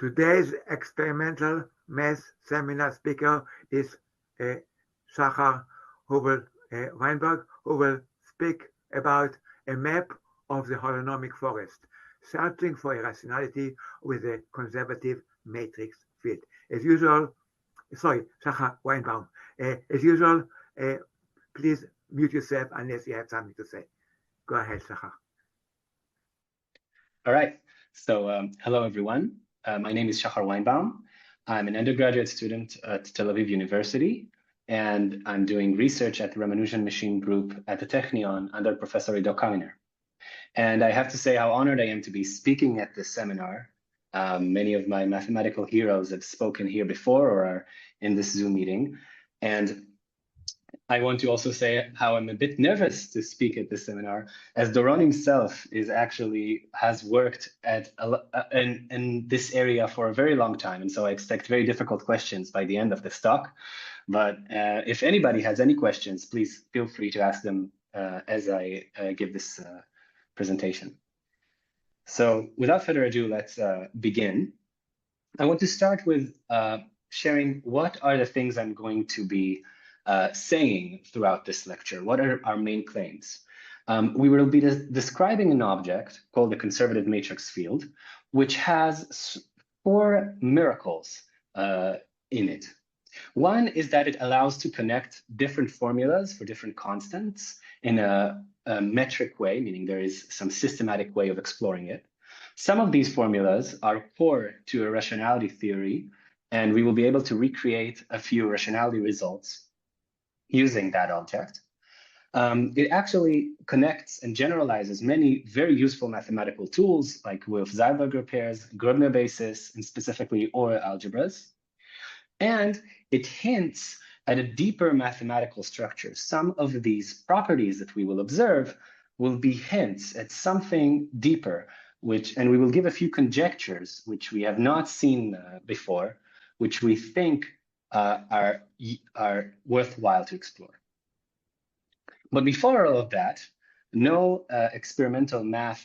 Today's experimental math seminar speaker is Shachar Weinbaum, who will speak about a map of the holonomic forest, searching for irrationality with a conservative matrix field. As usual, sorry, Shachar Weinbaum. As usual, please mute yourself unless you have something to say. Go ahead, Shachar. All right. So hello, everyone. My name is Shachar Weinbaum. I'm an undergraduate student at Tel Aviv University, and I'm doing research at the Ramanujan Machine group at the Technion under Professor Ido Kaminer. And I have to say how honored I am to be speaking at this seminar. Many of my mathematical heroes have spoken here before or are in this Zoom meeting. And I want to also say how I'm a bit nervous to speak at this seminar, as Doron himself has worked in this area for a very long time, and so I expect very difficult questions by the end of this talk. But if anybody has any questions, please feel free to ask them as I give this presentation. So without further ado, let's begin. I want to start with sharing what are the things I'm going to be saying throughout this lecture. What are our main claims? We will be describing an object called the conservative matrix field, which has 4 miracles in it. One is that it allows to connect different formulas for different constants in a metric way, meaning there is some systematic way of exploring it. Some of these formulas are core to irrationality theory, and we will be able to recreate a few irrationality results using that object. It actually connects and generalizes many very useful mathematical tools like Wilf-Zylberger pairs, Grobner basis, and specifically Euler algebras. And it hints at a deeper mathematical structure. Some of these properties that we will observe will be hints at something deeper, and we will give a few conjectures, which we have not seen before, which we think are worthwhile to explore. But before all of that, no experimental math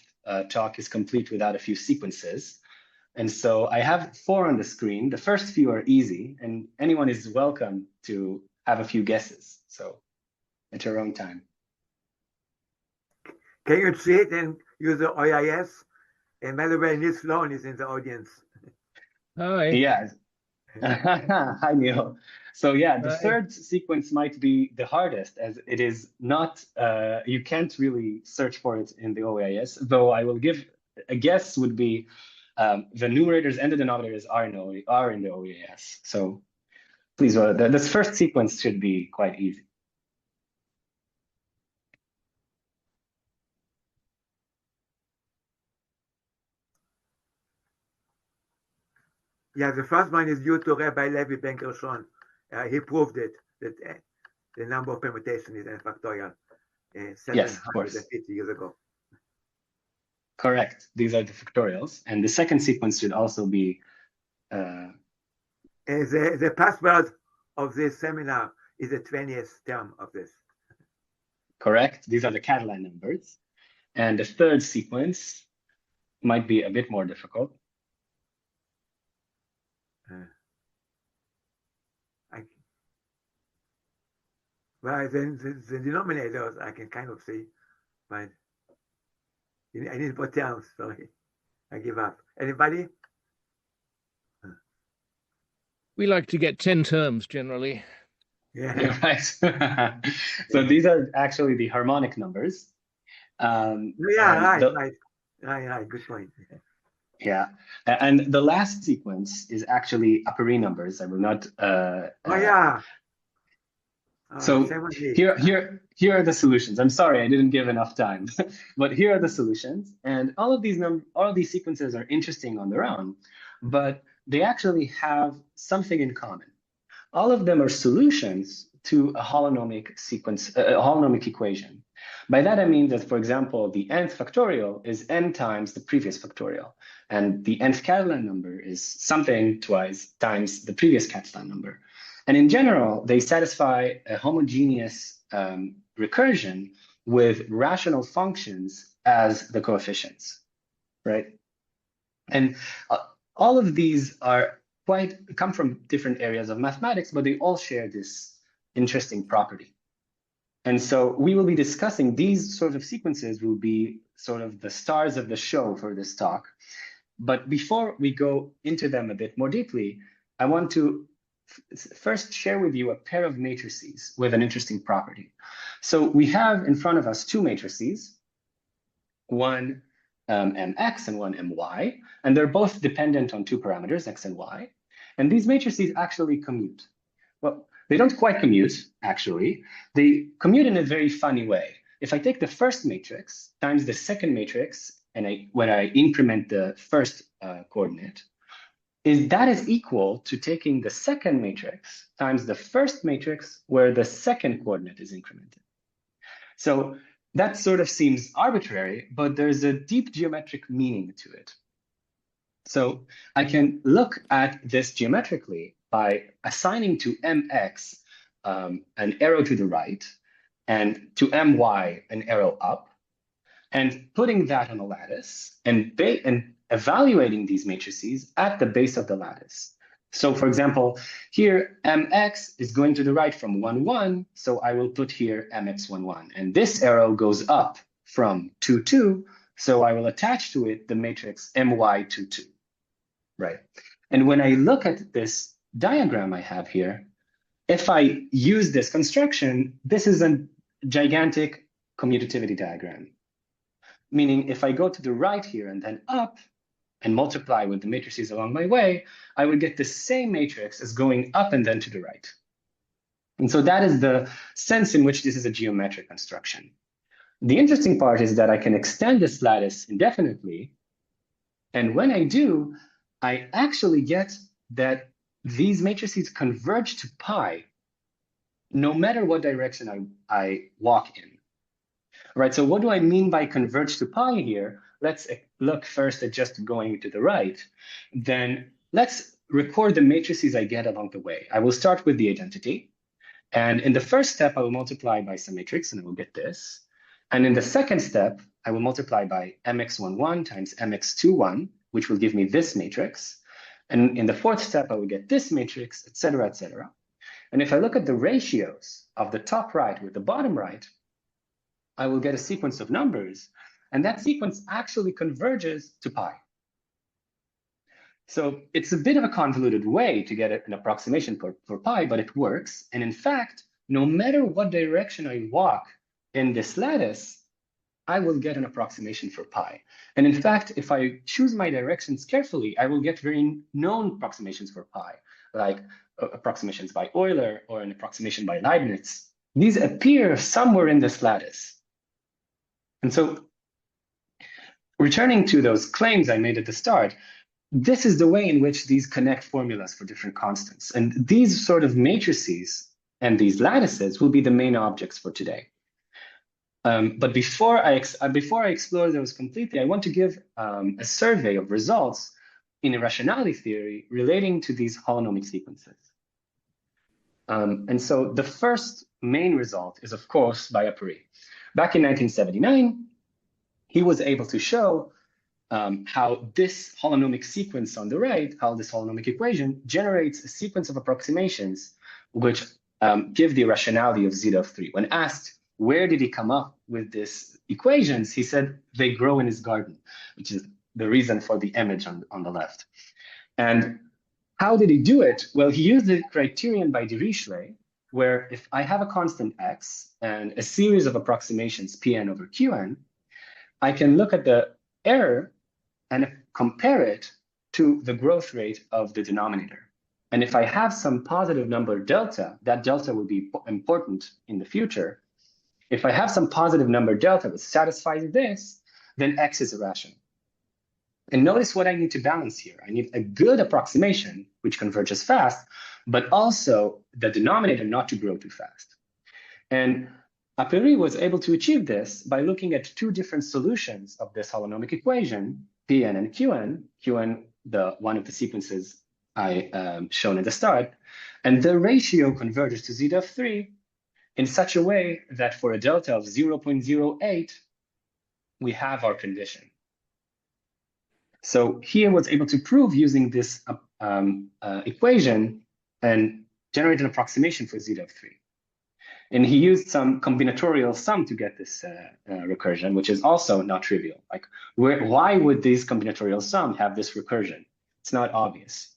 talk is complete without a few sequences. And so I have 4 on the screen. The first few are easy, and anyone is welcome to have a few guesses. So at your own time. Can you see it and use the OIS? And by the way, Neil Sloan is in the audience. Hi. Yeah. Hi, Neil. So yeah, the third sequence might be the hardest, as it is not, you can't really search for it in the OAIS, though I will give a guess would be the numerators and the denominators are in the OAIS. So please, this first sequence should be quite easy. Yeah, the first one is due to Rabbi Levi Ben Gershon. He proved it, that the number of permutations is n factorial 750 years ago. Correct. These are the factorials. And the second sequence should also be... the password of this seminar is the 20th term of this. Correct. These are the Catalan numbers. And the third sequence might be a bit more difficult. Well, then the denominators I can kind of see, but I need more terms. Sorry, I give up. Anybody? We like to get 10 terms generally. Yeah. Right. So these are actually the harmonic numbers. Right. Good point. Yeah, and the last sequence is actually Apery numbers. I will not. So here are the solutions. I'm sorry, I didn't give enough time, but here are the solutions. And all of these sequences are interesting on their own, but they actually have something in common. All of them are solutions to a holonomic sequence, a holonomic equation. By that I mean that, for example, the nth factorial is n times the previous factorial, and the nth Catalan number is something twice times the previous Catalan number. And in general, they satisfy a homogeneous recursion with rational functions as the coefficients, right? And all of these come from different areas of mathematics, but they all share this interesting property. And so we will be discussing these sort of sequences will be sort of the stars of the show for this talk. But before we go into them a bit more deeply, I want to first share with you a pair of matrices with an interesting property. So we have in front of us two matrices, one mx and one my, and they're both dependent on two parameters, x and y. And these matrices actually commute. Well, they don't quite commute, actually. They commute in a very funny way. If I take the first matrix times the second matrix, and when I increment the first coordinate, that is equal to taking the second matrix times the first matrix where the second coordinate is incremented. So that sort of seems arbitrary, but there's a deep geometric meaning to it. So I can look at this geometrically by assigning to mx an arrow to the right and to my an arrow up, and putting that on a lattice and evaluating these matrices at the base of the lattice. So for example, here mx is going to the right from 1, 1, so I will put here mx 1, 1. And this arrow goes up from 2, 2, so I will attach to it the matrix my 2, 2. Right. And when I look at this diagram I have here, if I use this construction, this is a gigantic commutativity diagram. Meaning if I go to the right here and then up and multiply with the matrices along my way, I would get the same matrix as going up and then to the right. And so that is the sense in which this is a geometric construction. The interesting part is that I can extend this lattice indefinitely. And when I do, I actually get that these matrices converge to pi no matter what direction I walk in. Right, so what do I mean by converge to pi here? Let's look first at just going to the right. Then let's record the matrices I get along the way. I will start with the identity. And in the first step, I will multiply by some matrix and I will get this. And in the second step, I will multiply by mx11 times mx21, which will give me this matrix. And in the fourth step, I will get this matrix, et cetera, et cetera. And if I look at the ratios of the top right with the bottom right, I will get a sequence of numbers, and that sequence actually converges to pi. So it's a bit of a convoluted way to get an approximation for pi, but it works. And in fact, no matter what direction I walk in this lattice, I will get an approximation for pi. And in fact, if I choose my directions carefully, I will get very known approximations for pi, like approximations by Euler or an approximation by Leibniz. These appear somewhere in this lattice. And so returning to those claims I made at the start, this is the way in which these connect formulas for different constants. And these sort of matrices and these lattices will be the main objects for today. But before I explore those completely, I want to give a survey of results in irrationality theory relating to these holonomic sequences. And so the first main result is, of course, by Apery. Back in 1979, he was able to show how this holonomic sequence on the right, how this holonomic equation generates a sequence of approximations which give the irrationality of zeta of 3. When asked, where did he come up with these equations, he said they grow in his garden, which is the reason for the image on the left. And how did he do it? Well, he used the criterion by Dirichlet, where if I have a constant x and a series of approximations Pn over Qn, I can look at the error and compare it to the growth rate of the denominator. And if I have some positive number delta, that delta will be important in the future. If I have some positive number delta that satisfies this, then x is irrational. And notice what I need to balance here. I need a good approximation, which converges fast, but also the denominator not to grow too fast. And Apery was able to achieve this by looking at two different solutions of this holonomic equation, Pn and Qn, Qn, one of the sequences I shown at the start, and the ratio converges to zeta of 3 in such a way that for a delta of 0.08, we have our condition. So he was able to prove using this equation and generate an approximation for zeta of 3. And he used some combinatorial sum to get this recursion, which is also not trivial. Like, why would these combinatorial sum have this recursion? It's not obvious.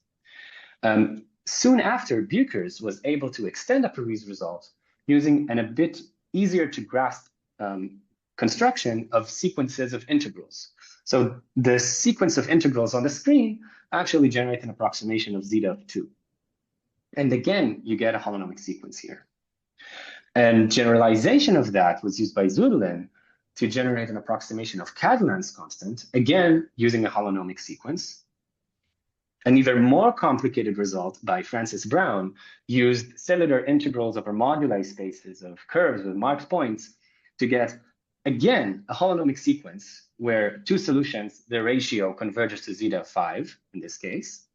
Soon after, Beukers was able to extend Apery's result using a bit easier to grasp construction of sequences of integrals. So the sequence of integrals on the screen actually generate an approximation of zeta of 2. And again, you get a holonomic sequence here. And generalization of that was used by Zudilin to generate an approximation of Catalan's constant, again, using a holonomic sequence. An even more complicated result by Francis Brown used cellular integrals over moduli spaces of curves with marked points to get, again, a holonomic sequence where two solutions, the ratio converges to zeta of 5 in this case.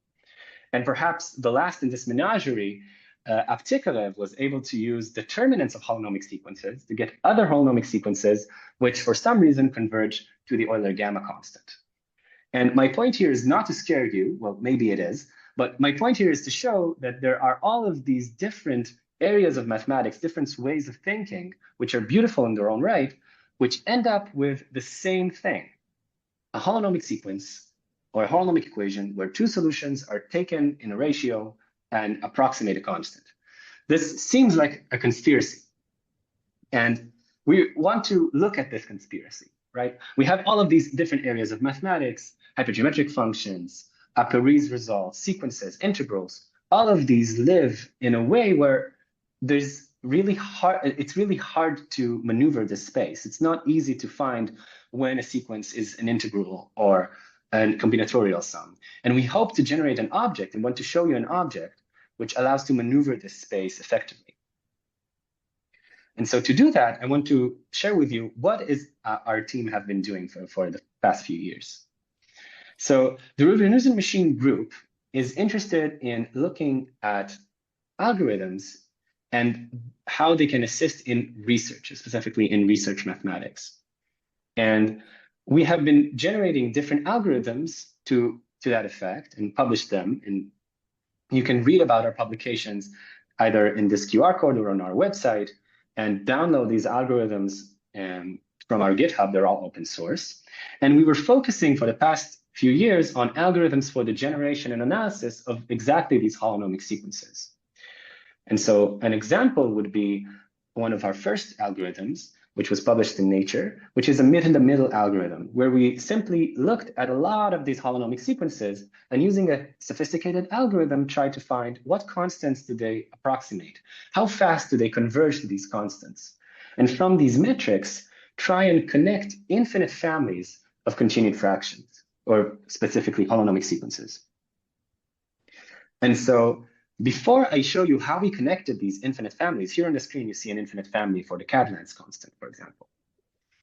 And perhaps the last in this menagerie, Aptekareve was able to use determinants of holonomic sequences to get other holonomic sequences, which for some reason converge to the Euler gamma constant. And my point here is not to scare you, well, maybe it is, but my point here is to show that there are all of these different areas of mathematics, different ways of thinking, which are beautiful in their own right, which end up with the same thing, a holonomic sequence or a holonomic equation where two solutions are taken in a ratio and approximate a constant. This seems like a conspiracy. And we want to look at this conspiracy, right? We have all of these different areas of mathematics, hypergeometric functions, Apery's results, sequences, integrals. All of these live in a way where it's really hard to maneuver this space. It's not easy to find when a sequence is an integral or a combinatorial sum. And we hope to generate an object and want to show you an object which allows to maneuver this space effectively. And so to do that, I want to share with you what is our team have been doing for the past few years. So the Ramanujan Machine group is interested in looking at algorithms and how they can assist in research, specifically in research mathematics. And we have been generating different algorithms to that effect and publish them. And you can read about our publications either in this QR code or on our website and download these algorithms from our GitHub. They're all open source. And we were focusing for the past few years on algorithms for the generation and analysis of exactly these holonomic sequences. And so an example would be one of our first algorithms, which was published in Nature, which is a mid-in-the-middle algorithm, where we simply looked at a lot of these holonomic sequences and using a sophisticated algorithm tried to find what constants do they approximate? How fast do they converge to these constants? And from these metrics, try and connect infinite families of continued fractions, or specifically holonomic sequences. And so before I show you how we connected these infinite families, here on the screen, you see an infinite family for the Catalan's constant, for example.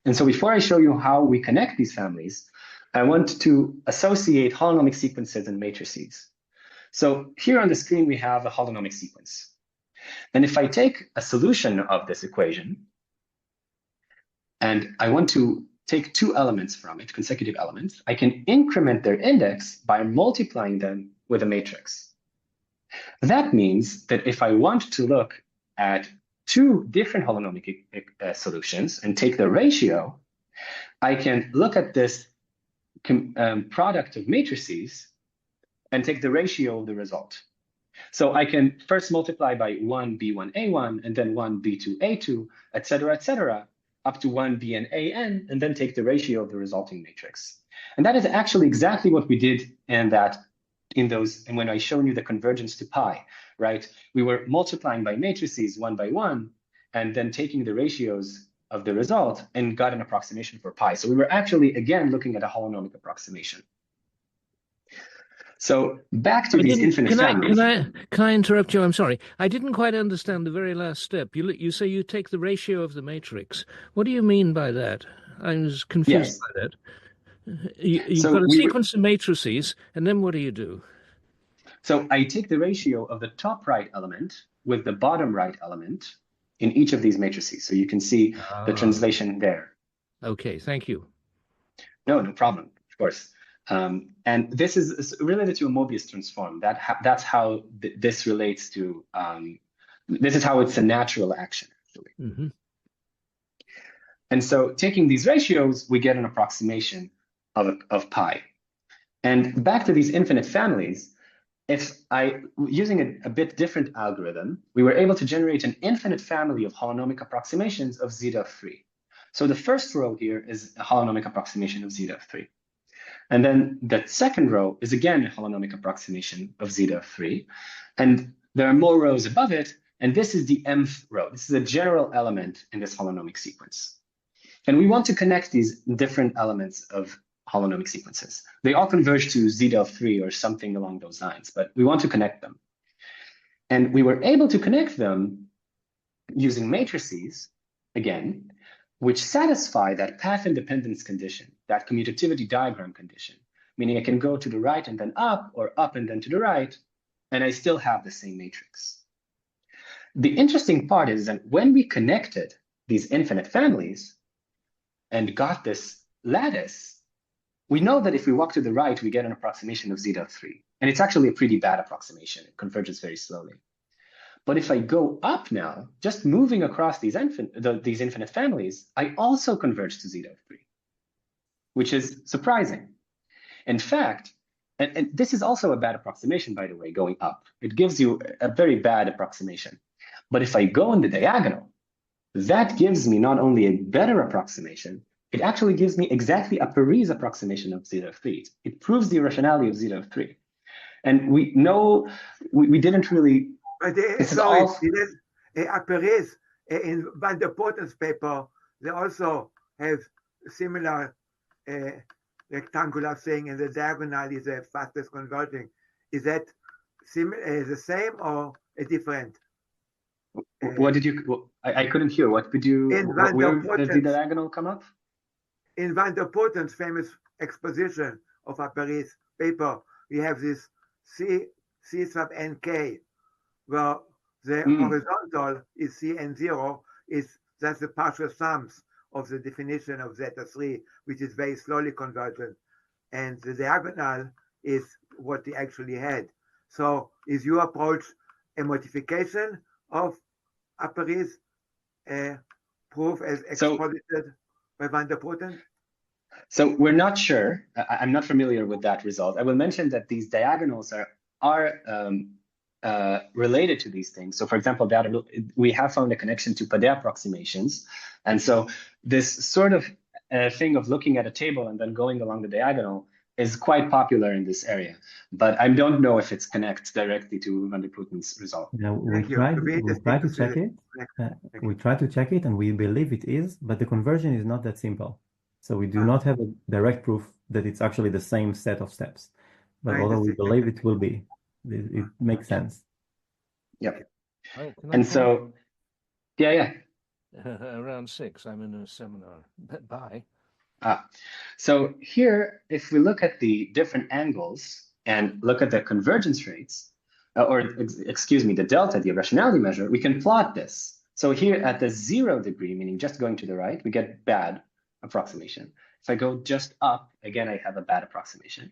And so before I show you how we connect these families, I want to associate holonomic sequences and matrices. So here on the screen, we have a holonomic sequence. And if I take a solution of this equation, and I want to take two elements from it, consecutive elements, I can increment their index by multiplying them with a matrix. That means that if I want to look at two different holonomic solutions and take the ratio, I can look at this product of matrices and take the ratio of the result. So I can first multiply by 1b1a1 and then 1b2a2, et cetera, up to 1bn and then take the ratio of the resulting matrix. And that is actually exactly what we did and when I showed you the convergence to pi, right? We were multiplying by matrices one by one, and then taking the ratios of the result and got an approximation for pi. So we were actually, again, looking at a holonomic approximation. So back to these infinite families. Can I interrupt you? I'm sorry. I didn't quite understand the very last step. You say you take the ratio of the matrix. What do you mean by that? I was confused by that. You've got a sequence of matrices, and then what do you do? So I take the ratio of the top right element with the bottom right element in each of these matrices. So you can see the translation there. Okay, thank you. No problem, of course. And this is related to a Mobius transform. That's how this relates to, this is how it's a natural action, actually. Mm-hmm. And so taking these ratios, we get an approximation of pi. And back to these infinite families, using a bit different algorithm, we were able to generate an infinite family of holonomic approximations of zeta of 3. So the first row here is a holonomic approximation of zeta of 3. And then the second row is again a holonomic approximation of zeta of 3. And there are more rows above it, and this is the mth row. This is a general element in this holonomic sequence. And we want to connect these different elements of holonomic sequences. They all converge to zeta of 3 or something along those lines, but we want to connect them. And we were able to connect them using matrices, again, which satisfy that path independence condition, that commutativity diagram condition, meaning I can go to the right and then up, or up and then to the right, and I still have the same matrix. The interesting part is that when we connected these infinite families and got this lattice, we know that if we walk to the right, we get an approximation of zeta of 3. And it's actually a pretty bad approximation. It converges very slowly. But if I go up now, just moving across these infinite families, I also converge to zeta of 3, which is surprising. In fact, and this is also a bad approximation, by the way, going up. It gives you a very bad approximation. But if I go in the diagonal, that gives me not only a better approximation, it actually gives me exactly Apery's approximation of zeta of 3. It proves the irrationality of zeta of 3. And we know, we didn't really... Apery's, in Van der Potten's paper, they also have similar rectangular thing, and the diagonal is the fastest converging. Is that the same or a different? What did you? I couldn't hear. What did you? Where did the diagonal come up? In Van der Potten's famous exposition of Apery's paper, we have this C sub nk, where the horizontal is Cn0, that's the partial sums of the definition of zeta 3, which is very slowly convergent, and the diagonal is what he actually had. So is your approach a modification of Apery's proof as exposited by Van der Potten? So we're not sure. I'm not familiar with that result. I will mention that these diagonals are related to these things. So for example, we have found a connection to Padé approximations. And so this sort of thing of looking at a table and then going along the diagonal is quite popular in this area. But I don't know if it connects directly to Van der Potten's result. Yeah, we tried to check it. We tried to check it, and we believe it is, but the conversion is not that simple. So we do not have a direct proof that it's actually the same set of steps. But although we believe it will be, it makes sense. Yep. Oh, and so, yeah. Around 6, I'm in a seminar. Bye. So here, if we look at the different angles and look at the convergence rates, excuse me, the delta, the irrationality measure, we can plot this. So here at the 0 degree, meaning just going to the right, we get bad approximation. If I go just up, again, I have a bad approximation.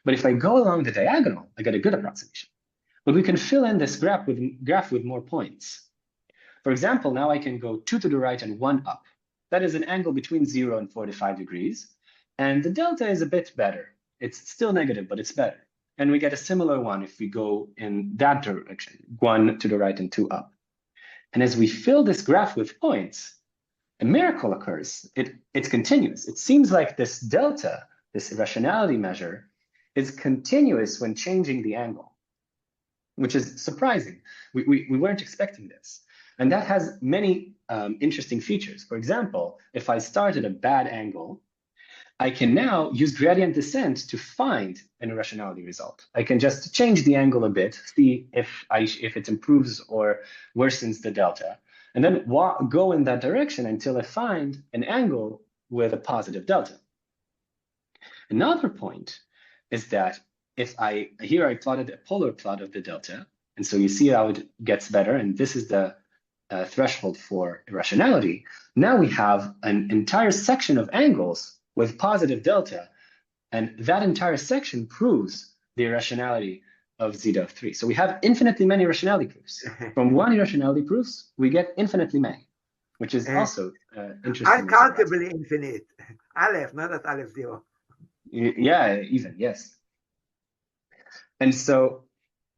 But if I go along the diagonal, I get a good approximation. But we can fill in this graph with more points. For example, now I can go 2 to the right and 1 up. That is an angle between 0 and 45 degrees. And the delta is a bit better. It's still negative, but it's better. And we get a similar one if we go in that direction, 1 to the right and 2 up. And as we fill this graph with points, a miracle occurs. It's continuous. It seems like this delta, this irrationality measure, is continuous when changing the angle, which is surprising. We weren't expecting this. And that has many interesting features. For example, if I start at a bad angle, I can now use gradient descent to find an irrationality result. I can just change the angle a bit, see if it improves or worsens the delta, and then go in that direction until I find an angle with a positive delta. Another point is that here I plotted a polar plot of the delta, and so you see how it gets better, and this is the threshold for irrationality. Now we have an entire section of angles with positive delta And that entire section proves the irrationality of zeta of 3. So we have infinitely many irrationality proofs. From one irrationality proofs, we get infinitely many, which is also interesting. Uncountably infinite. Aleph, not at Aleph 0. Yeah, even, yes. And so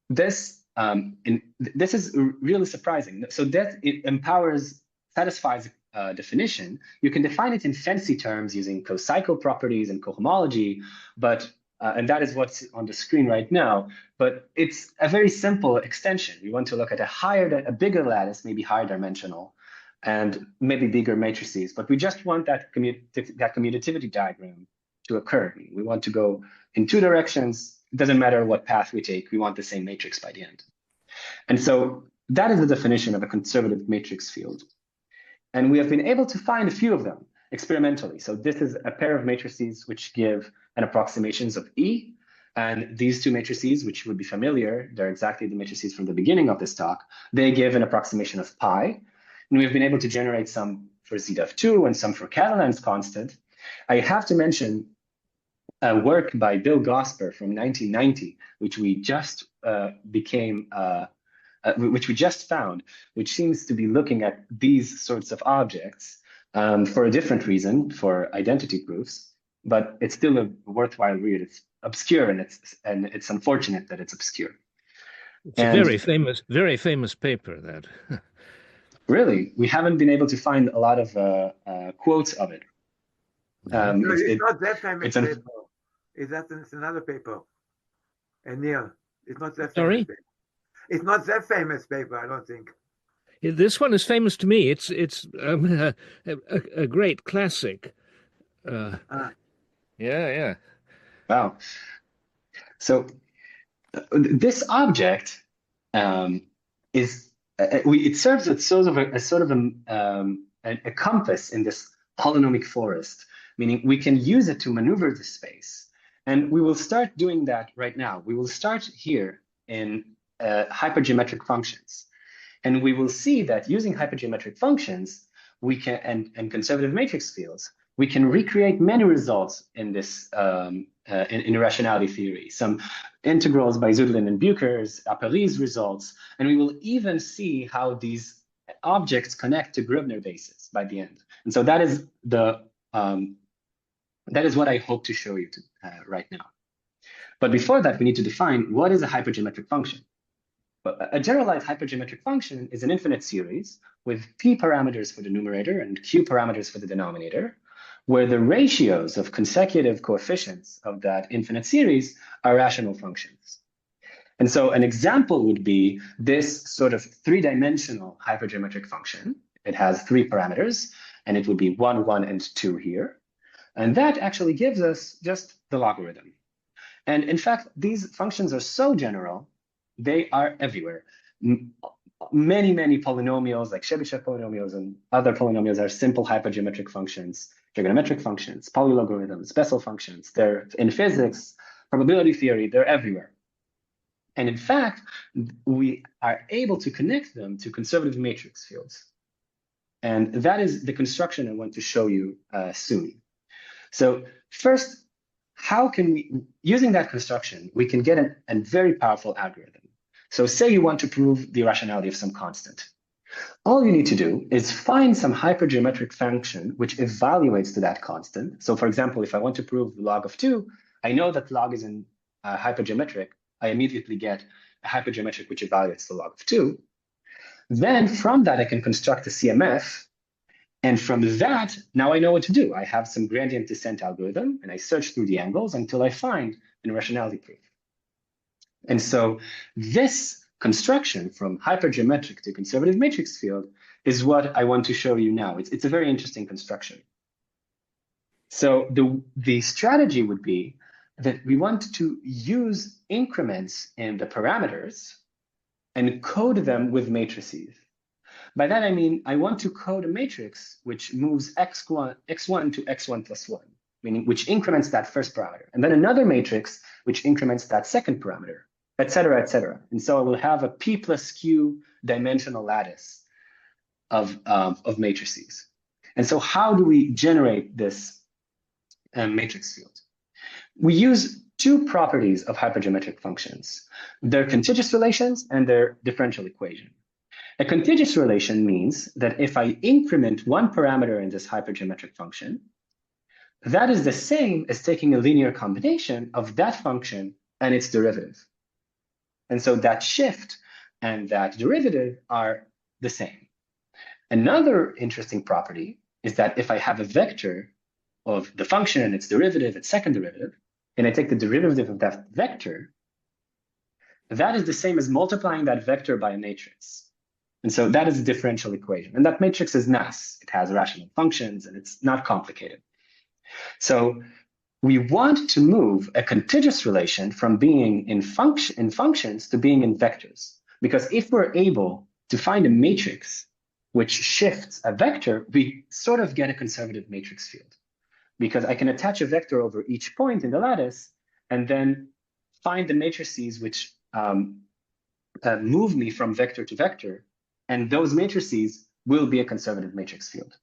this this is really surprising. So that it satisfies definition. You can define it in fancy terms using co-cycle properties and cohomology, but and that is what's on the screen right now. But it's a very simple extension. We want to look at a bigger lattice, maybe higher dimensional, and maybe bigger matrices. But we just want that commutativity diagram to occur. We want to go in two directions. It doesn't matter what path we take. We want the same matrix by the end. And so that is the definition of a conservative matrix field. And we have been able to find a few of them experimentally. So this is a pair of matrices which give an approximations of E. And these two matrices, which would be familiar, they're exactly the matrices from the beginning of this talk, they give an approximation of pi. And we've been able to generate some for zeta of 2 and some for Catalan's constant. I have to mention a work by Bill Gosper from 1990, which we just which we just found, which seems to be looking at these sorts of objects for a different reason, for identity proofs, but it's still a worthwhile read. It's obscure, and it's unfortunate that it's obscure. It's a very famous paper, that. Really, we haven't been able to find a lot of quotes of it. It's not that famous paper. It's another paper. And Neil, it's not that famous paper. It's not that famous paper, I don't think. This one is famous to me. It's a great classic. Yeah. Wow. So this object is it serves as sort of a compass in this holonomic forest, meaning we can use it to maneuver the space. And we will start doing that right now. We will start here in hypergeometric functions. And we will see that using hypergeometric functions, we can, and conservative matrix fields, we can recreate many results in this in irrationality theory. Some integrals by Zudilin and Beukers, Apery's results, and we will even see how these objects connect to Gröbner bases by the end. And so that is what I hope to show you right now. But before that, we need to define what is a hypergeometric function. A generalized hypergeometric function is an infinite series with p parameters for the numerator and q parameters for the denominator, where the ratios of consecutive coefficients of that infinite series are rational functions. And so an example would be this sort of three-dimensional hypergeometric function. It has 3 parameters, and it would be 1, 1, and 2 here. And that actually gives us just the logarithm. And in fact, these functions are so general, they are everywhere. Many polynomials, like Chebyshev polynomials and other polynomials, are simple hypergeometric functions, trigonometric functions, polylogarithms, Bessel functions. They're in physics, probability theory, they're everywhere. And in fact, we are able to connect them to conservative matrix fields. And that is the construction I want to show you soon. So first, how can we, using that construction, we can get a very powerful algorithm. So say you want to prove the irrationality of some constant. All you need to do is find some hypergeometric function which evaluates to that constant. So for example, if I want to prove log of 2, I know that log is in hypergeometric. I immediately get a hypergeometric which evaluates the log of 2. Then from that, I can construct a CMF. And from that, now I know what to do. I have some gradient descent algorithm, and I search through the angles until I find an irrationality proof. And so this construction from hypergeometric to conservative matrix field is what I want to show you now. It's a very interesting construction. So the strategy would be that we want to use increments in the parameters and code them with matrices. By that, I mean, I want to code a matrix which moves x1 to x1 plus 1, meaning which increments that first parameter, and then another matrix which increments that second parameter, et cetera, et cetera. And so I will have a p plus q dimensional lattice of matrices. And so how do we generate this matrix field? we use two properties of hypergeometric functions, their contiguous relations and their differential equation. A contiguous relation means that if I increment one parameter in this hypergeometric function, that is the same as taking a linear combination of that function and its derivative. And so that shift and that derivative are the same. Another interesting property is that if I have a vector of the function and its derivative, its second derivative, and I take the derivative of that vector, that is the same as multiplying that vector by a matrix. And so that is a differential equation. And that matrix is nice. It has rational functions and it's not complicated. So we want to move a contiguous relation from being in functions to being in vectors. Because if we're able to find a matrix which shifts a vector, we sort of get a conservative matrix field. Because I can attach a vector over each point in the lattice and then find the matrices which move me from vector to vector. And those matrices will be a conservative matrix field.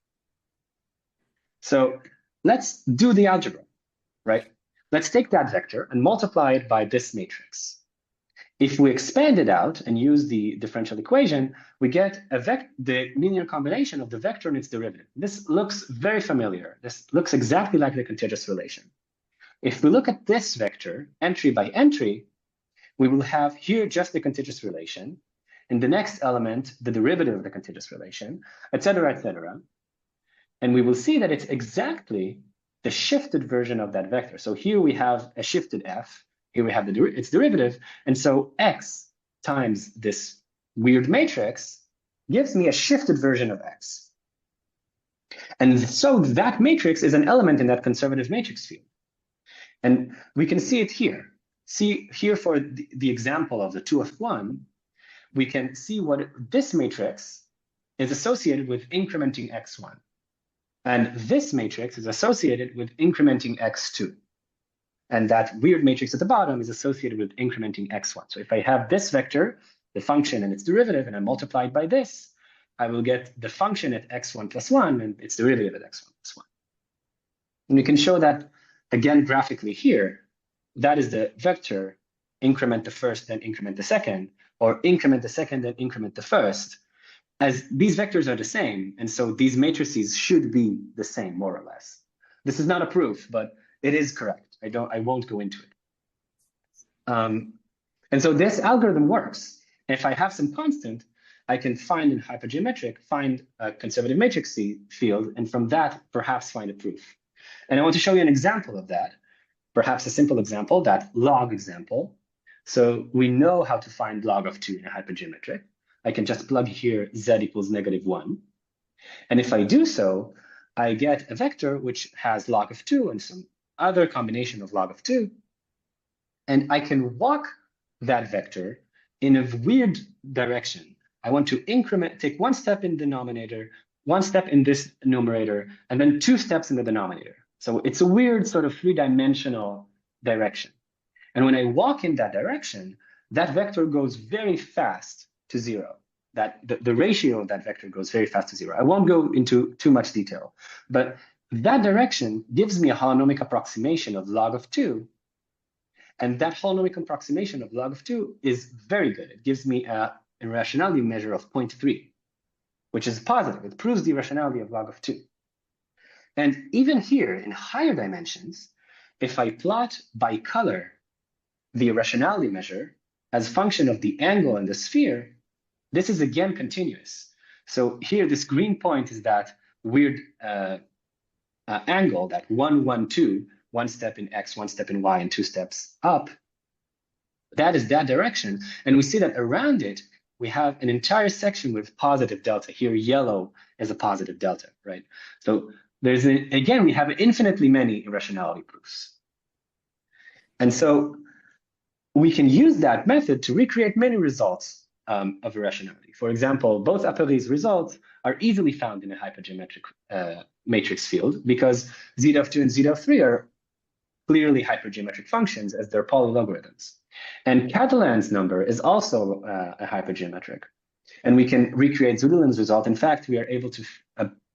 So let's do the algebra, right? Let's take that vector and multiply it by this matrix. If we expand it out and use the differential equation, we get the linear combination of the vector and its derivative. This looks very familiar. This looks exactly like the contiguous relation. If we look at this vector, entry by entry, we will have here just the contiguous relation. In the next element, the derivative of the contiguous relation, et cetera, et cetera. And we will see that it's exactly the shifted version of that vector. So here we have a shifted f. Here we have its derivative. And so x times this weird matrix gives me a shifted version of x. And so that matrix is an element in that conservative matrix field. And we can see it here. See here for the example of the 2 of 1, we can see what this matrix is associated with incrementing x1. And this matrix is associated with incrementing x2. And that weird matrix at the bottom is associated with incrementing x1. So if I have this vector, the function and its derivative, and I multiply it by this, I will get the function at x1 plus 1 and its derivative at x1 plus 1. And we can show that, again, graphically here. That is the vector, increment the first, then increment the second, or increment the second, then increment the first, as these vectors are the same. And so these matrices should be the same, more or less. This is not a proof, but it is correct. I won't go into it. And so this algorithm works. If I have some constant, I can find in hypergeometric, find a conservative matrix field, and from that, perhaps find a proof. And I want to show you an example of that, perhaps a simple example, that log example. So we know how to find log of 2 in a hypergeometric. I can just plug here z equals -1. And if I do so, I get a vector which has log of 2 and some other combination of log of 2. And I can walk that vector in a weird direction. I want to take one step in the denominator, one step in this numerator, and then 2 steps in the denominator. So it's a weird sort of 3-dimensional direction. And when I walk in that direction, that vector goes very fast to 0. That the ratio of that vector goes very fast to 0. I won't go into too much detail, but that direction gives me a holonomic approximation of log of 2. And that holonomic approximation of log of 2 is very good. It gives me a irrationality measure of 0.3, which is positive. It proves the irrationality of log of 2. And even here in higher dimensions, if I plot by color the irrationality measure as a function of the angle in the sphere, this is again continuous. So here, this green point is that weird angle, that 1, 1, 2, 1 step in x, 1 step in y, and 2 steps up. That is that direction. And we see that around it, we have an entire section with positive delta. Here, yellow is a positive delta, right? So there's, again, we have infinitely many irrationality proofs. And so we can use that method to recreate many results of irrationality. For example, both Apery's results are easily found in a hypergeometric matrix field because z of 2 and z of 3 are clearly hypergeometric functions as they're polylogarithms. And Catalan's number is also a hypergeometric. And we can recreate Zudilin's result. In fact, we are able to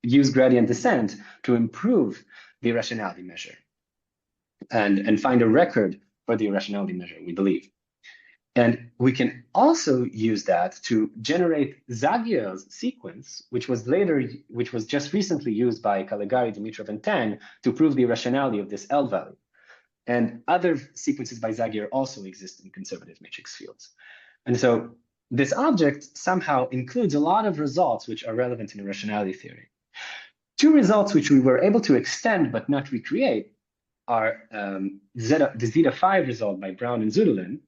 use gradient descent to improve the irrationality measure. and find a record for the irrationality measure, we believe. And we can also use that to generate Zagier's sequence, which was just recently used by Caligari, Dimitrov, and Tang to prove the irrationality of this L value. And other sequences by Zagier also exist in conservative matrix fields. And so this object somehow includes a lot of results which are relevant in irrationality theory. Two results which we were able to extend but not recreate are the zeta 5 result by Brown and Zudilin,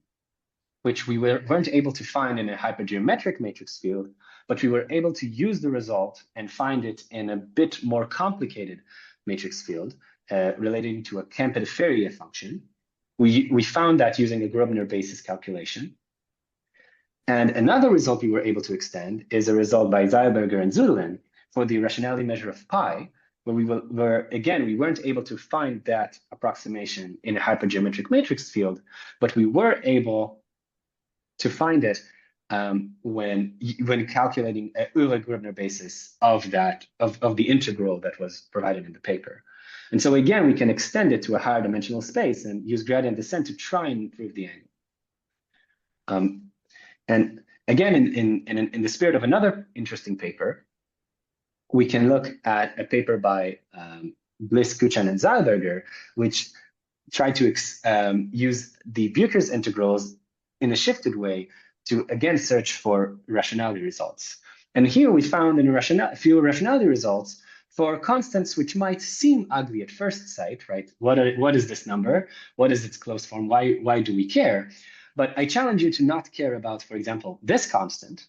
which we weren't able to find in a hypergeometric matrix field, but we were able to use the result and find it in a bit more complicated matrix field relating to a Campidifferia function. We found that using a Grobner basis calculation. And another result we were able to extend is a result by Zeilberger and Zudilin for the irrationality measure of pi, where we weren't able to find that approximation in a hypergeometric matrix field, but we were able to find it when calculating a Euler-Grobner basis of the integral that was provided in the paper. And so again, we can extend it to a higher dimensional space and use gradient descent to try and improve the angle. And again, in the spirit of another interesting paper, we can look at a paper by Bliss, Kuchan, and Zeilberger, which tried to use the Beukers integrals in a shifted way to again search for irrationality results. And here we found a few irrationality results for constants which might seem ugly at first sight, right? What is this number? What is its closed form? Why do we care? But I challenge you to not care about, for example, this constant,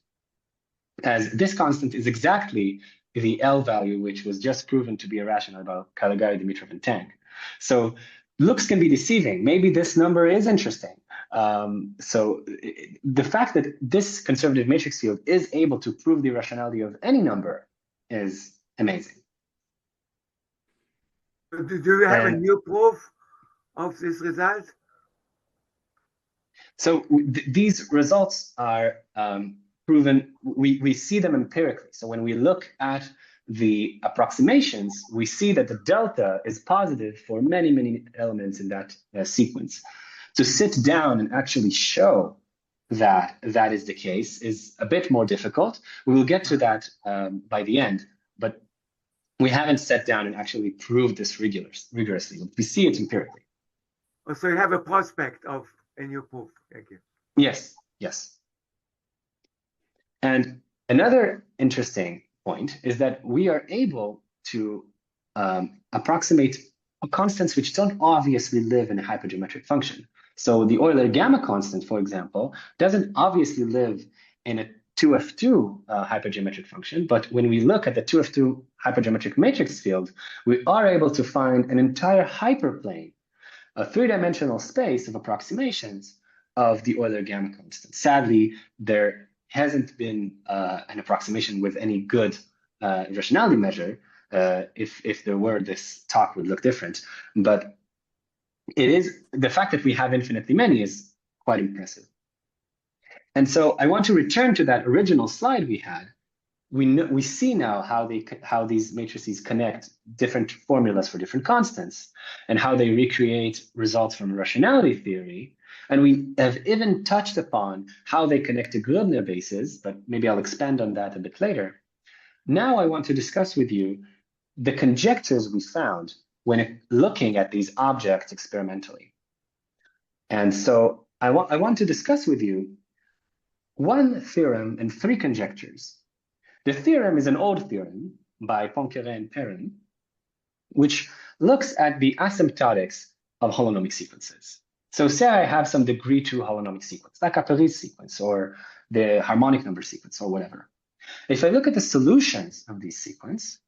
as this constant is exactly the L value which was just proven to be irrational by Caligari, Dimitrov, and Tang. So looks can be deceiving. Maybe this number is interesting. So the fact that this conservative matrix field is able to prove the irrationality of any number is amazing. Do you have a new proof of this result? So these results are proven, we see them empirically. So when we look at the approximations, we see that the delta is positive for many, many elements in that sequence. To sit down and actually show that that is the case is a bit more difficult. We will get to that by the end, but we haven't sat down and actually proved this rigorously. We see it empirically. So you have a prospect of a new proof. Thank you. Yes, yes. And another interesting point is that we are able to approximate constants which don't obviously live in a hypergeometric function. So the Euler gamma constant, for example, doesn't obviously live in a 2f2 hypergeometric function, but when we look at the 2f2 hypergeometric matrix field, we are able to find an entire hyperplane, a three-dimensional space of approximations of the Euler gamma constant. Sadly, there hasn't been an approximation with any good irrationality measure. If there were, this talk would look different. But it is the fact that we have infinitely many is quite impressive. And so I want to return to that original slide we had. We see now how these matrices connect different formulas for different constants and how they recreate results from irrationality theory. And we have even touched upon how they connect to Grobner bases, but maybe I'll expand on that a bit later. Now I want to discuss with you the conjectures we found when looking at these objects experimentally. And so I want to discuss with you one theorem and three conjectures. The theorem is an old theorem by Poincaré and Perrin, which looks at the asymptotics of holonomic sequences. So say I have some degree 2 holonomic sequence, like Apery's sequence or the harmonic number sequence or whatever. If I look at the solutions of these sequences,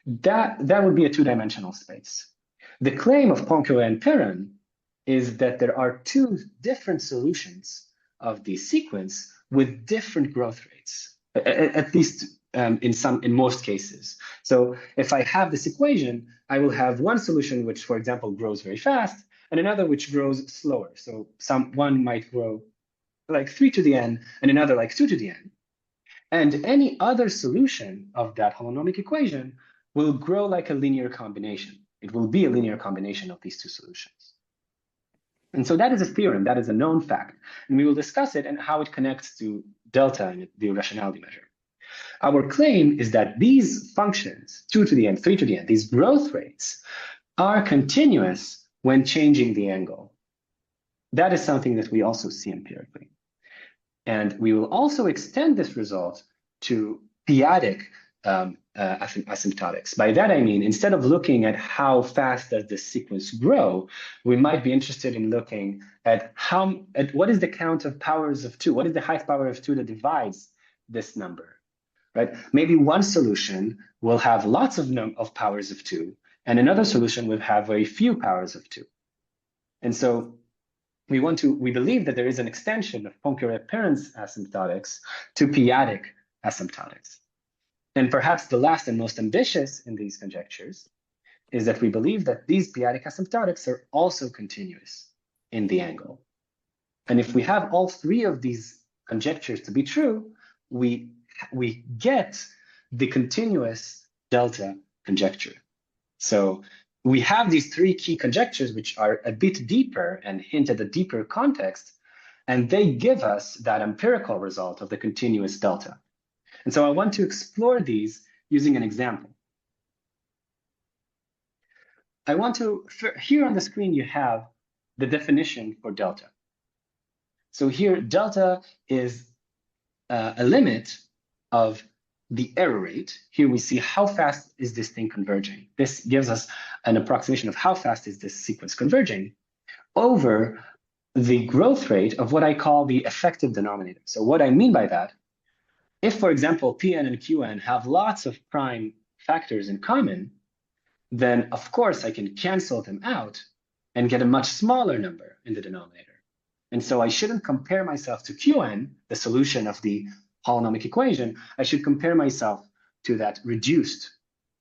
that would be a two-dimensional space. The claim of Poincaré and Perrin is that there are two different solutions of the sequence with different growth rates, at least in most cases. So if I have this equation, I will have one solution which, for example, grows very fast, and another which grows slower. So one might grow like 3 to the n, and another like 2 to the n. And any other solution of that holonomic equation will grow like a linear combination. It will be a linear combination of these two solutions. And so that is a theorem, that is a known fact. And we will discuss it and how it connects to delta in the irrationality measure. Our claim is that these functions, 2 to the n, 3 to the n, these growth rates, are continuous when changing the angle. That is something that we also see empirically. And we will also extend this result to p-adic asymptotics. By that I mean, instead of looking at how fast does this sequence grow, we might be interested in looking at what is the count of powers of 2? What is the highest power of 2 that divides this number, right? Maybe one solution will have lots of powers of 2, and another solution will have very few powers of 2. And so we believe that there is an extension of Poincare appearance asymptotics to p-adic asymptotics. And perhaps the last and most ambitious in these conjectures is that we believe that these p-adic asymptotics are also continuous in the angle. And if we have all three of these conjectures to be true, we get the continuous delta conjecture. So we have these three key conjectures, which are a bit deeper and hint at a deeper context, and they give us that empirical result of the continuous delta. And so I want to explore these using an example. Here on the screen, you have the definition for delta. So here, delta is a limit of the error rate. Here we see how fast is this thing converging. This gives us an approximation of how fast is this sequence converging over the growth rate of what I call the effective denominator. So what I mean by that, if, for example, Pn and Qn have lots of prime factors in common, then of course I can cancel them out and get a much smaller number in the denominator. And so I shouldn't compare myself to Qn, the solution of the holonomic equation. I should compare myself to that reduced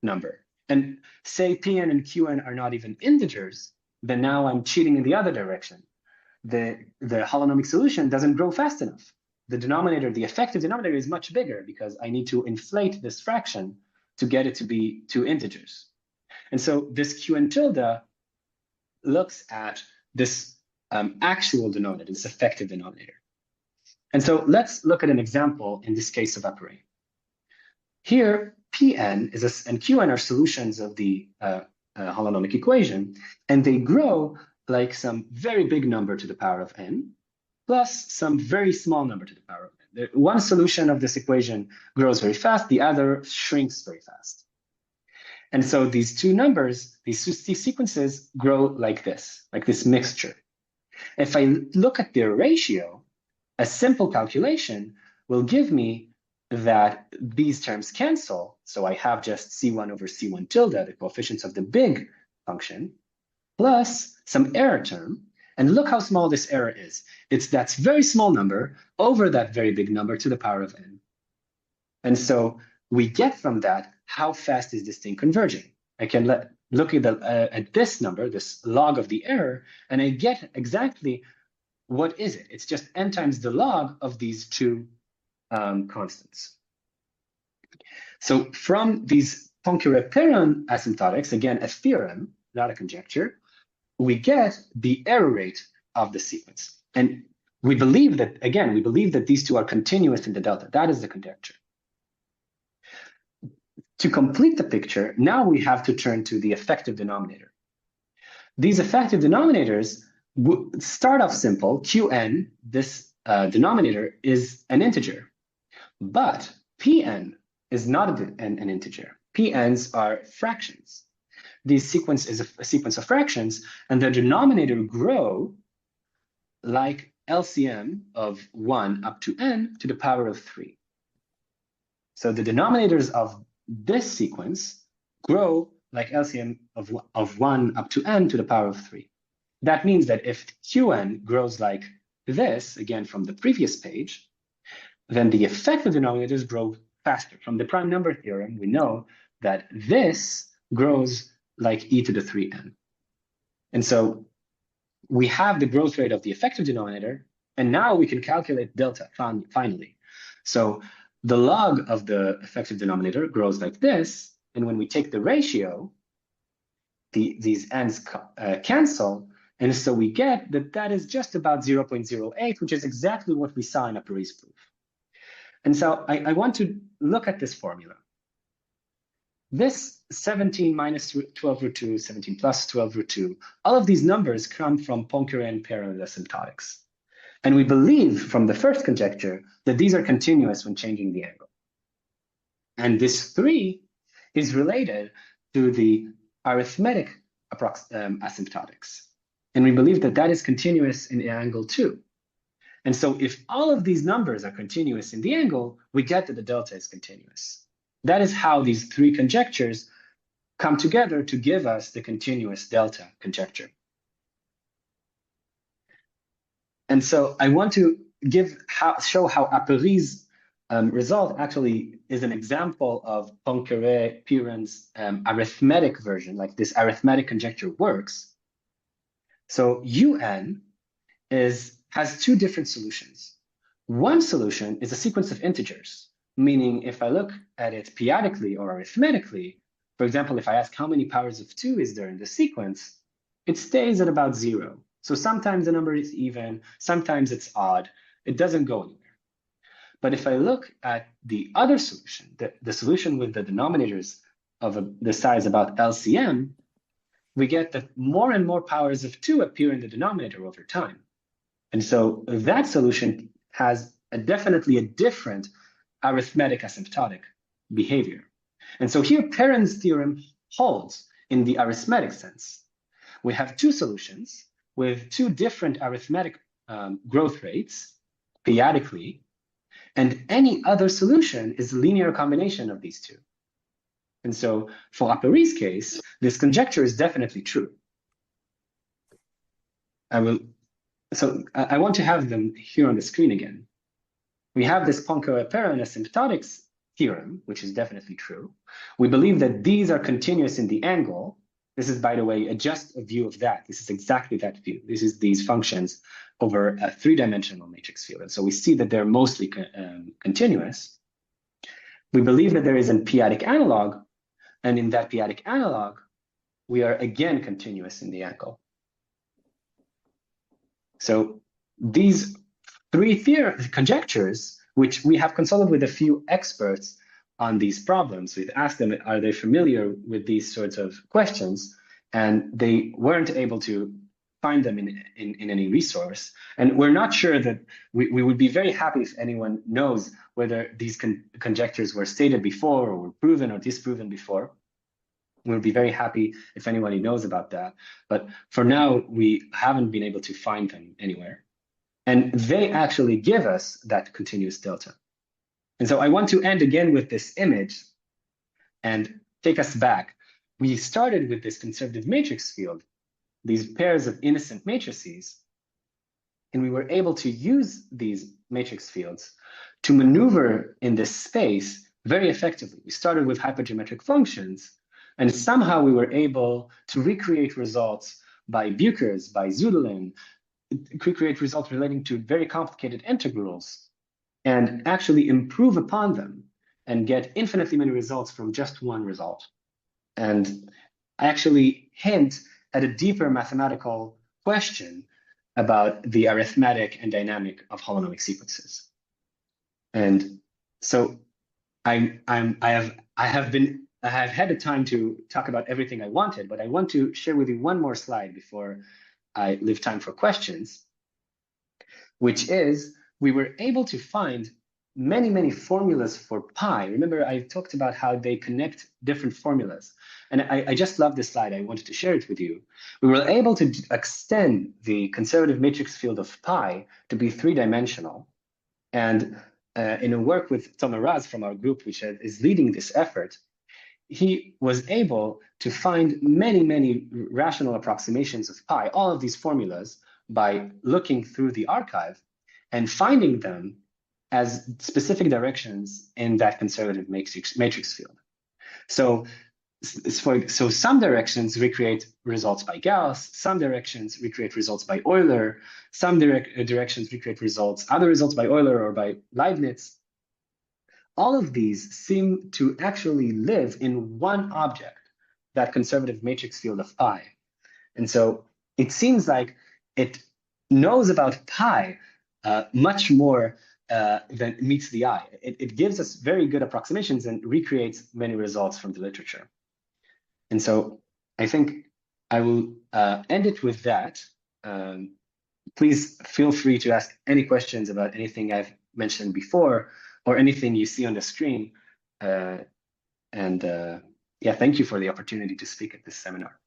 number. And say Pn and Qn are not even integers, then now I'm cheating in the other direction. The holonomic solution doesn't grow fast enough. The denominator, the effective denominator, is much bigger because I need to inflate this fraction to get it to be 2 integers. And so this Qn tilde looks at this actual denominator, this effective denominator. And so let's look at an example in this case of Apery. Here, Pn and Qn are solutions of the holonomic equation, and they grow like some very big number to the power of n, plus some very small number to the power of n. One solution of this equation grows very fast, the other shrinks very fast. And so these two numbers, these sequences grow like this mixture. If I look at their ratio, a simple calculation will give me that these terms cancel. So I have just C1 over C1 tilde, the coefficients of the big function, plus some error term. And look how small this error is. It's that very small number over that very big number to the power of n. And so we get from that, how fast is this thing converging? I can look at this number, this log of the error, and I get exactly what is it? It's just n times the log of these two constants. So from these Poincare asymptotics, again, a theorem, not a conjecture, we get the error rate of the sequence. And we believe that, again, these two are continuous in the delta. That is the conjecture. To complete the picture, now we have to turn to the effective denominator. These effective denominators start off simple. Qn, this denominator, is an integer. But Pn is not an integer. Pn's are fractions. This sequence is a sequence of fractions, and the denominator grow like LCM of 1 up to n to the power of 3. So the denominators of this sequence grow like LCM of 1 up to n to the power of 3. That means that if Qn grows like this, again from the previous page, then the effective denominators grow faster. From the prime number theorem, we know that this grows like e to the 3n. And so we have the growth rate of the effective denominator, and now we can calculate delta finally. So the log of the effective denominator grows like this, and when we take the ratio, these n's cancel, And so we get that that is just about 0.08, which is exactly what we saw in Apery's proof. And so I want to look at this formula. This 17 minus 12 root 2, 17 plus 12 root 2, all of these numbers come from Poincare and parallel asymptotics. And we believe from the first conjecture that these are continuous when changing the angle. And this 3 is related to the arithmetic asymptotics. And we believe that that is continuous in the angle 2. And so if all of these numbers are continuous in the angle, we get that the delta is continuous. That is how these 3 conjectures come together to give us the continuous delta conjecture. And so I want to show how Apery's result actually is an example of Poincare-Piran's arithmetic version, like this arithmetic conjecture works. So UN has 2 different solutions. One solution is a sequence of integers, meaning if I look at it periodically or arithmetically, for example, if I ask how many powers of 2 is there in the sequence, it stays at about 0. So sometimes the number is even, sometimes it's odd. It doesn't go anywhere. But if I look at the other solution, the solution with the denominators of the size about LCM, we get that more and more powers of 2 appear in the denominator over time. And so that solution has definitely a different arithmetic asymptotic behavior. And so here Perron's theorem holds in the arithmetic sense. We have 2 solutions with 2 different arithmetic growth rates periodically, and any other solution is a linear combination of these 2. And so for Apery's case, this conjecture is definitely true. I want to have them here on the screen again. We have this Poincare-Perron asymptotics theorem, which is definitely true. We believe that these are continuous in the angle. This is, by the way, just a view of that. This is exactly that view. This is these functions over a 3-dimensional matrix field. And so we see that they're mostly continuous. We believe that there is a p-adic analog, and in that p-adic analog, we are again continuous in the angle. So these 3 conjectures, which we have consulted with a few experts on these problems. We've asked them, are they familiar with these sorts of questions? And they weren't able to find them in any resource. And we're not sure that we would be very happy if anyone knows whether these conjectures were stated before or were proven or disproven before. We'll be very happy if anybody knows about that. But for now, we haven't been able to find them anywhere. And they actually give us that continuous delta. And so I want to end again with this image and take us back. We started with this conservative matrix field, these pairs of innocent matrices, and we were able to use these matrix fields to maneuver in this space very effectively. We started with hypergeometric functions, and somehow we were able to recreate results by Beukers, by Zudilin, recreate results relating to very complicated integrals, and actually improve upon them and get infinitely many results from just one result. And actually hint at a deeper mathematical question about the arithmetic and dynamic of holonomic sequences. And so I have had the time to talk about everything I wanted, but I want to share with you one more slide before I leave time for questions, which is we were able to find many, many formulas for pi. Remember, I talked about how they connect different formulas. And I just love this slide. I wanted to share it with you. We were able to extend the conservative matrix field of pi to be 3-dimensional. And in a work with Tomer Raz from our group, which is leading this effort, he was able to find many, many rational approximations of pi, all of these formulas, by looking through the archive and finding them as specific directions in that conservative matrix field. So some directions recreate results by Gauss, some directions recreate results by Euler, some directions recreate other results by Euler or by Leibniz. All of these seem to actually live in one object, that conservative matrix field of pi. And so it seems like it knows about pi much more than meets the eye. It gives us very good approximations and recreates many results from the literature. And so I think I will end it with that. Please feel free to ask any questions about anything I've mentioned before or anything you see on the screen. Yeah, thank you for the opportunity to speak at this seminar.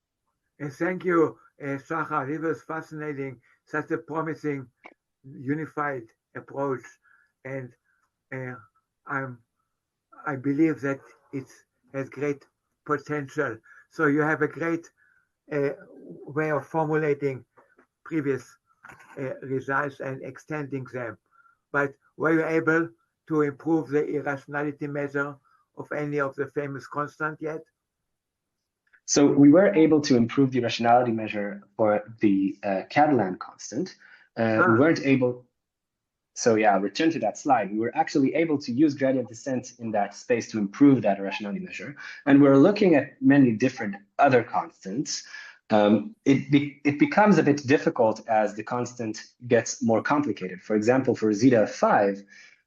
Thank you, Shachar. It was fascinating, such a promising, unified approach. And I believe that it has great potential. So you have a great way of formulating previous results and extending them. But were you able to improve the irrationality measure of any of the famous constants yet? So we were able to improve the irrationality measure for the Catalan constant. We weren't able. So yeah, I'll return to that slide. We were actually able to use gradient descent in that space to improve that irrationality measure. And we're looking at many different other constants. It becomes a bit difficult as the constant gets more complicated. For example, for zeta 5,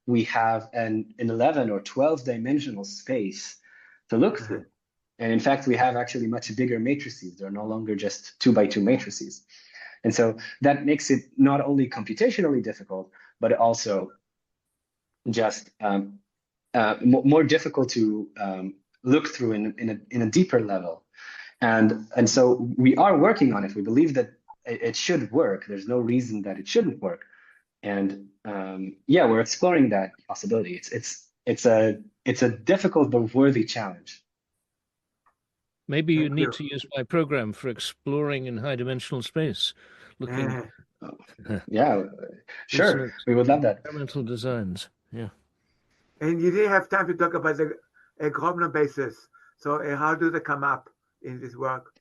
we have an 11 or 12 dimensional space to look through. And in fact, we have actually much bigger matrices. They're no longer just 2 by 2 matrices. And so that makes it not only computationally difficult, but also just more difficult to look through in a deeper level. And so we are working on it. We believe that it should work. There's no reason that it shouldn't work. And yeah, we're exploring that possibility. It's a difficult but worthy challenge. Maybe you need to use my program for exploring in high-dimensional space. Looking. Yeah, sure. We would love that. Experimental designs. Yeah. And you didn't have time to talk about the Grobner basis. So how do they come up in this work?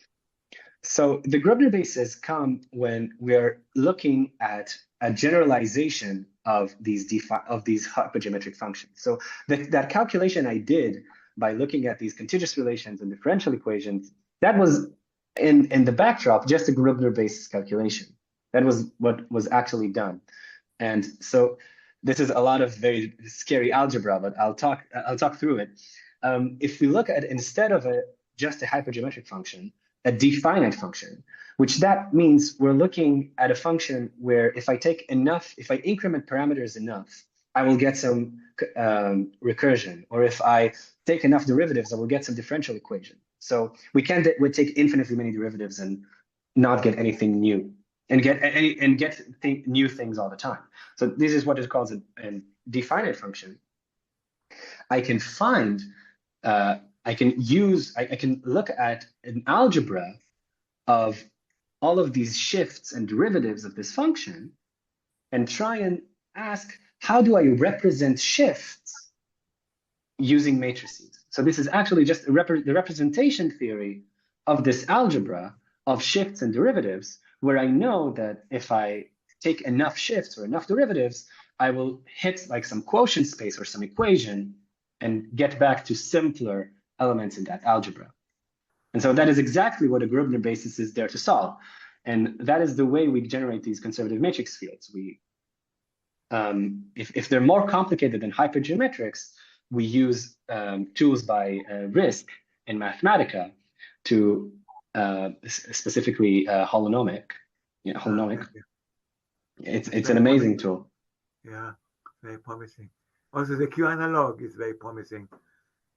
So the Grobner bases come when we're looking at a generalization of these hypergeometric functions. So that calculation I did by looking at these contiguous relations and differential equations, that was in the backdrop just a Grobner basis calculation. That was what was actually done. And so this is a lot of very scary algebra, but I'll talk through it. If we look at, instead of just a hypergeometric function, a definite function, which that means we're looking at a function where if I increment parameters enough, I will get some recursion, or if I take enough derivatives, I will get some differential equation. So we can't take infinitely many derivatives and not get anything new, and get new things all the time. So this is what is called a definite function. I can find, I can look at an algebra of all of these shifts and derivatives of this function and try and ask, how do I represent shifts using matrices? So this is actually just the representation theory of this algebra of shifts and derivatives, where I know that if I take enough shifts or enough derivatives, I will hit like some quotient space or some equation and get back to simpler elements in that algebra. And so that is exactly what a Grobner basis is there to solve. And that is the way we generate these conservative matrix fields. If they're more complicated than hypergeometrics, we use tools by RISC in Mathematica to specifically holonomic. Yeah, holonomic. It's an amazing tool. Yeah, very promising. Also, the Q analog is very promising.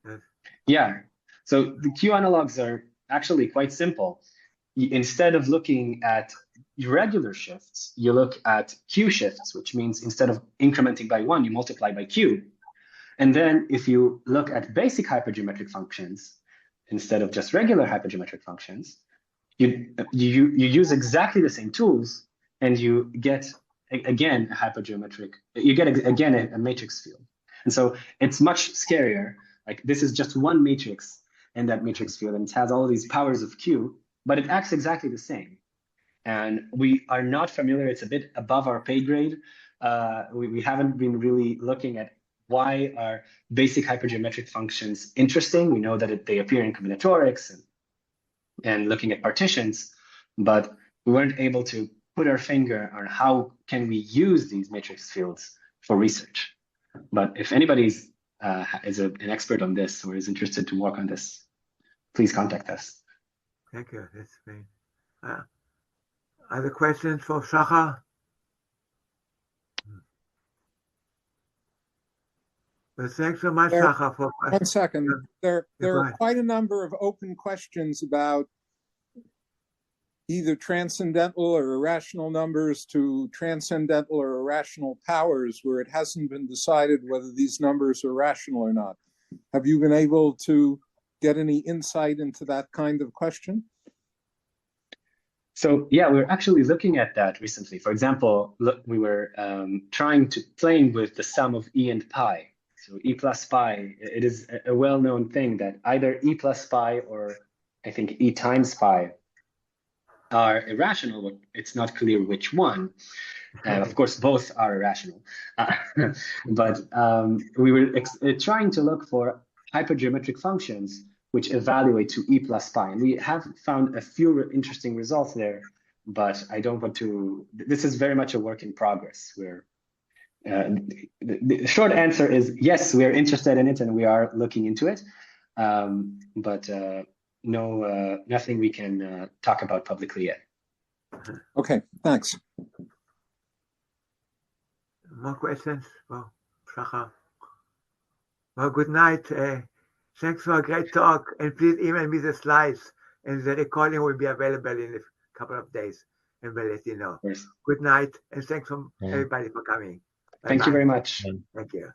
Yes. Yeah. So the Q analogs are actually quite simple. Instead of looking at irregular shifts, you look at Q shifts, which means instead of incrementing by 1, you multiply by Q. And then if you look at basic hypergeometric functions, instead of just regular hypergeometric functions, you use exactly the same tools, and you get, again, a hypergeometric, you get, again, a matrix field. And so it's much scarier. Like, this is just one matrix in that matrix field, and it has all these powers of Q, but it acts exactly the same. And we are not familiar, it's a bit above our pay grade. We haven't been really looking at why are basic hypergeometric functions interesting. We know that they appear in combinatorics and looking at partitions, but we weren't able to put our finger on how can we use these matrix fields for research. But if anybody is an expert on this or is interested to work on this, please contact us. Thank you. That's great. Other questions for Shachar? Well, thanks so much, Shachar. For 1 second. There are quite a number of open questions about either transcendental or irrational numbers to transcendental or irrational powers, where it hasn't been decided whether these numbers are rational or not. Have you been able to get any insight into that kind of question? So yeah, we're actually looking at that recently. For example, we were playing with the sum of e and pi. So e plus pi, it is a well-known thing that either e plus pi or I think e times pi are irrational, but it's not clear which one. Of course, both are irrational. But we were trying to look for hypergeometric functions which evaluate to e plus pi. And we have found a few interesting results there, but I don't want to, this is very much a work in progress. The short answer is yes, we are interested in it and we are looking into it, but nothing we can talk about publicly yet. Okay, thanks. More questions for Shachar? Well, good night. Thanks for a great talk, and please email me the slides, and the recording will be available in a couple of days, and we'll let you know. Yes. Good night, and thanks from everybody for coming. Bye-bye. Thank you very much. Thank you.